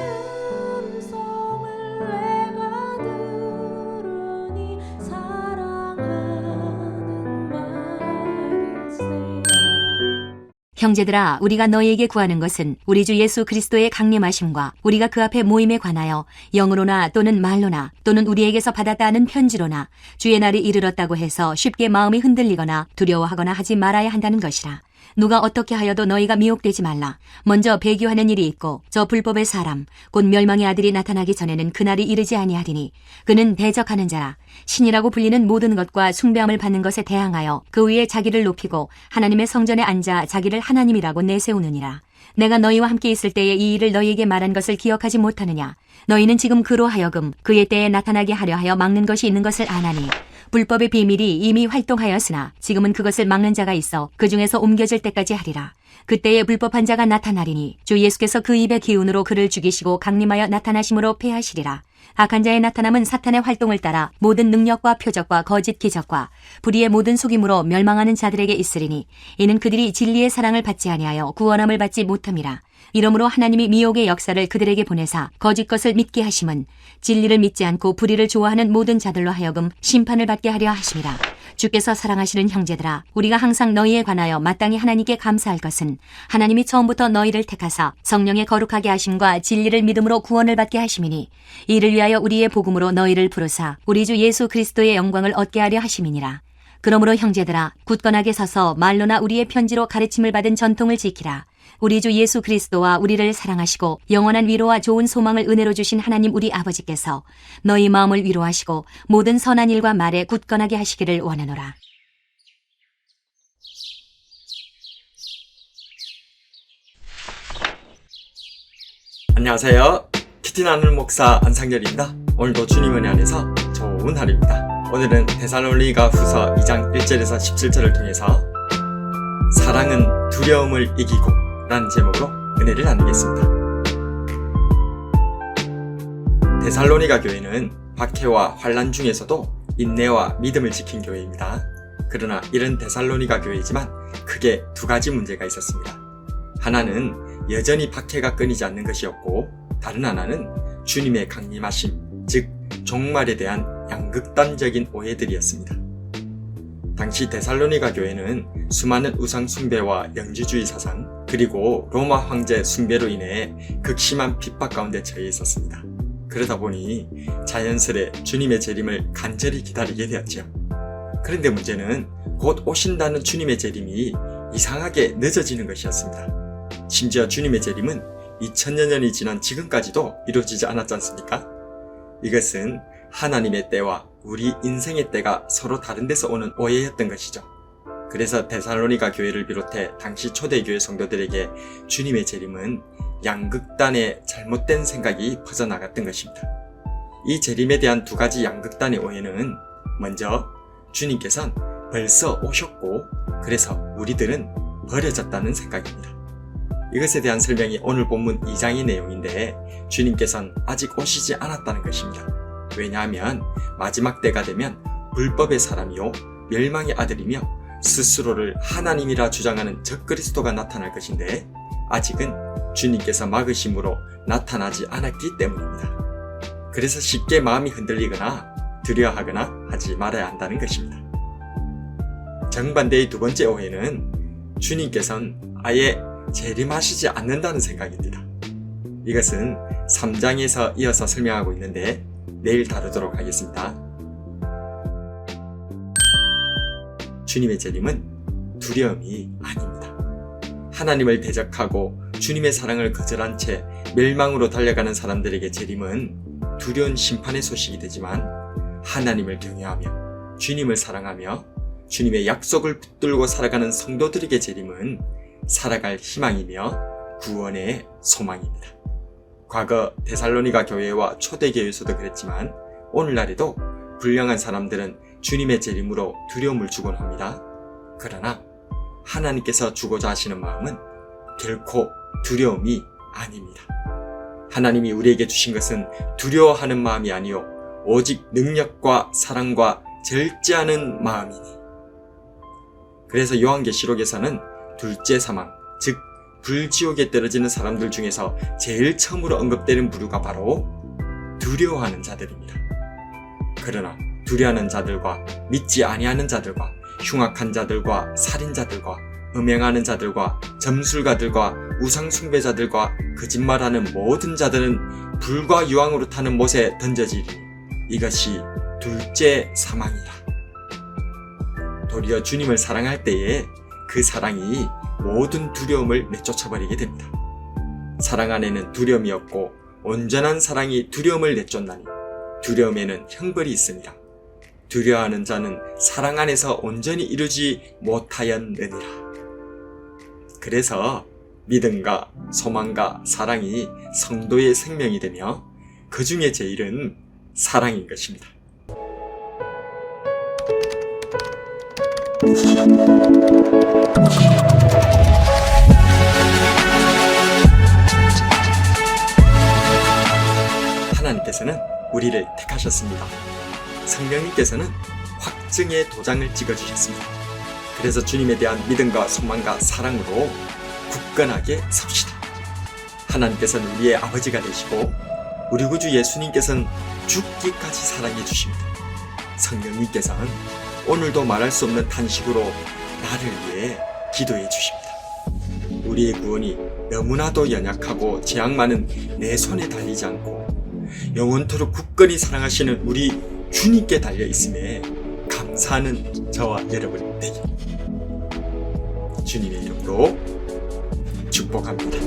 음성을 내가 들으니 사랑하는 말일세. 형제들아, 우리가 너희에게 구하는 것은 우리 주 예수 그리스도의 강림하심과 우리가 그 앞에 모임에 관하여 영으로나 또는 말로나 또는 우리에게서 받았다 하는 편지로나 주의 날이 이르렀다고 해서 쉽게 마음이 흔들리거나 두려워하거나 하지 말아야 한다는 것이라. 누가 어떻게 하여도 너희가 미혹되지 말라. 먼저 배교하는 일이 있고 저 불법의 사람 곧 멸망의 아들이 나타나기 전에는 그날이 이르지 아니하리니 그는 대적하는 자라. 신이라고 불리는 모든 것과 숭배함을 받는 것에 대항하여 그 위에 자기를 높이고 하나님의 성전에 앉아 자기를 하나님이라고 내세우느니라. 내가 너희와 함께 있을 때에 이 일을 너희에게 말한 것을 기억하지 못하느냐. 너희는 지금 그로 하여금 그의 때에 나타나게 하려 하여 막는 것이 있는 것을 아나니 불법의 비밀이 이미 활동하였으나 지금은 그것을 막는 자가 있어 그 중에서 옮겨질 때까지 하리라. 그때에 불법한 자가 나타나리니 주 예수께서 그 입의 기운으로 그를 죽이시고 강림하여 나타나심으로 패하시리라. 악한 자의 나타남은 사탄의 활동을 따라 모든 능력과 표적과 거짓 기적과 불의의 모든 속임으로 멸망하는 자들에게 있으리니 이는 그들이 진리의 사랑을 받지 아니하여 구원함을 받지 못함이라. 이러므로 하나님이 미혹의 역사를 그들에게 보내사 거짓 것을 믿게 하심은 진리를 믿지 않고 불의를 좋아하는 모든 자들로 하여금 심판을 받게 하려 하심이라. 주께서 사랑하시는 형제들아, 우리가 항상 너희에 관하여 마땅히 하나님께 감사할 것은 하나님이 처음부터 너희를 택하사 성령의 거룩하게 하심과 진리를 믿음으로 구원을 받게 하심이니 이를 위하여 우리의 복음으로 너희를 부르사 우리 주 예수 그리스도의 영광을 얻게 하려 하심이니라. 그러므로 형제들아, 굳건하게 서서 말로나 우리의 편지로 가르침을 받은 전통을 지키라. 우리 주 예수 그리스도와 우리를 사랑하시고 영원한 위로와 좋은 소망을 은혜로 주신 하나님 우리 아버지께서 너희 마음을 위로하시고 모든 선한 일과 말에 굳건하게 하시기를 원하노라. 안녕하세요. 키티나는 목사 안상열입니다. 오늘도 주님 은혜 안에서 좋은 하루입니다. 오늘은 데살로니가 후서 2장 1절에서 17절을 통해서 사랑은 두려움을 이기고 라는 제목으로 은혜를 나누겠습니다. 데살로니가 교회는 박해와 환난 중에서도 인내와 믿음을 지킨 교회입니다. 그러나 이런 데살로니가 교회이지만 크게 두 가지 문제가 있었습니다. 하나는 여전히 박해가 끊이지 않는 것이었고 다른 하나는 주님의 강림하심, 즉 종말에 대한 양극단적인 오해들이었습니다. 당시 데살로니가 교회는 수많은 우상 숭배와 영지주의 사상 그리고 로마 황제 숭배로 인해 극심한 핍박 가운데 처해 있었습니다. 그러다 보니 자연스레 주님의 재림을 간절히 기다리게 되었죠. 그런데 문제는 곧 오신다는 주님의 재림이 이상하게 늦어지는 것이었습니다. 심지어 주님의 재림은 2000여 년이 지난 지금까지도 이루어지지 않았지 않습니까? 이것은 하나님의 때와 우리 인생의 때가 서로 다른 데서 오는 오해였던 것이죠. 그래서 데살로니가 교회를 비롯해 당시 초대교회 성도들에게 주님의 재림은 양극단의 잘못된 생각이 퍼져나갔던 것입니다. 이 재림에 대한 두 가지 양극단의 오해는 먼저 주님께서는 벌써 오셨고 그래서 우리들은 버려졌다는 생각입니다. 이것에 대한 설명이 오늘 본문 2장의 내용인데 주님께서는 아직 오시지 않았다는 것입니다. 왜냐하면 마지막 때가 되면 불법의 사람이요 멸망의 아들이며 스스로를 하나님이라 주장하는 적그리스도가 나타날 것인데 아직은 주님께서 막으심으로 나타나지 않았기 때문입니다. 그래서 쉽게 마음이 흔들리거나 두려워하거나 하지 말아야 한다는 것입니다. 정반대의 두 번째 오해는 주님께서는 아예 재림하시지 않는다는 생각입니다. 이것은 3장에서 이어서 설명하고 있는데 내일 다루도록 하겠습니다. 주님의 재림은 두려움이 아닙니다. 하나님을 대적하고 주님의 사랑을 거절한 채 멸망으로 달려가는 사람들에게 재림은 두려운 심판의 소식이 되지만 하나님을 경외하며 주님을 사랑하며 주님의 약속을 붙들고 살아가는 성도들에게 재림은 살아갈 희망이며 구원의 소망입니다. 과거 데살로니가 교회와 초대교회에서도 그랬지만 오늘날에도 불량한 사람들은 주님의 재림으로 두려움을 주곤 합니다. 그러나 하나님께서 주고자 하시는 마음은 결코 두려움이 아닙니다. 하나님이 우리에게 주신 것은 두려워하는 마음이 아니요 오직 능력과 사랑과 절제하는 마음이니. 그래서 요한계시록에서는 둘째 사망, 즉 불지옥에 떨어지는 사람들 중에서 제일 처음으로 언급되는 부류가 바로 두려워하는 자들입니다. 그러나 두려워하는 자들과 믿지 아니하는 자들과 흉악한 자들과 살인자들과 음행하는 자들과 점술가들과 우상숭배자들과 거짓말하는 모든 자들은 불과 유황으로 타는 못에 던져지리니 이것이 둘째 사망이라. 도리어 주님을 사랑할 때에 그 사랑이 모든 두려움을 내쫓아버리게 됩니다. 사랑 안에는 두려움이 없고 온전한 사랑이 두려움을 내쫓나니 두려움에는 형벌이 있습니다. 두려워하는 자는 사랑 안에서 온전히 이루지 못하였느니라. 그래서 믿음과 소망과 사랑이 성도의 생명이 되며 그 중에 제일은 사랑인 것입니다. 하나님께서는 우리를 택하셨습니다. 성령님께서는 확증의 도장을 찍어주셨습니다. 그래서 주님에 대한 믿음과 소망과 사랑으로 굳건하게 섭시다. 하나님께서는 우리의 아버지가 되시고 우리 구주 예수님께서는 죽기까지 사랑해 주십니다. 성령님께서는 오늘도 말할 수 없는 탄식으로 나를 위해 기도해 주십니다. 우리의 구원이 너무나도 연약하고 재앙 많은 내 손에 달리지 않고 영원토록 굳건히 사랑하시는 우리 주님께 달려 있음에 감사하는 저와 여러분 되기 주님의 이름으로 축복합니다.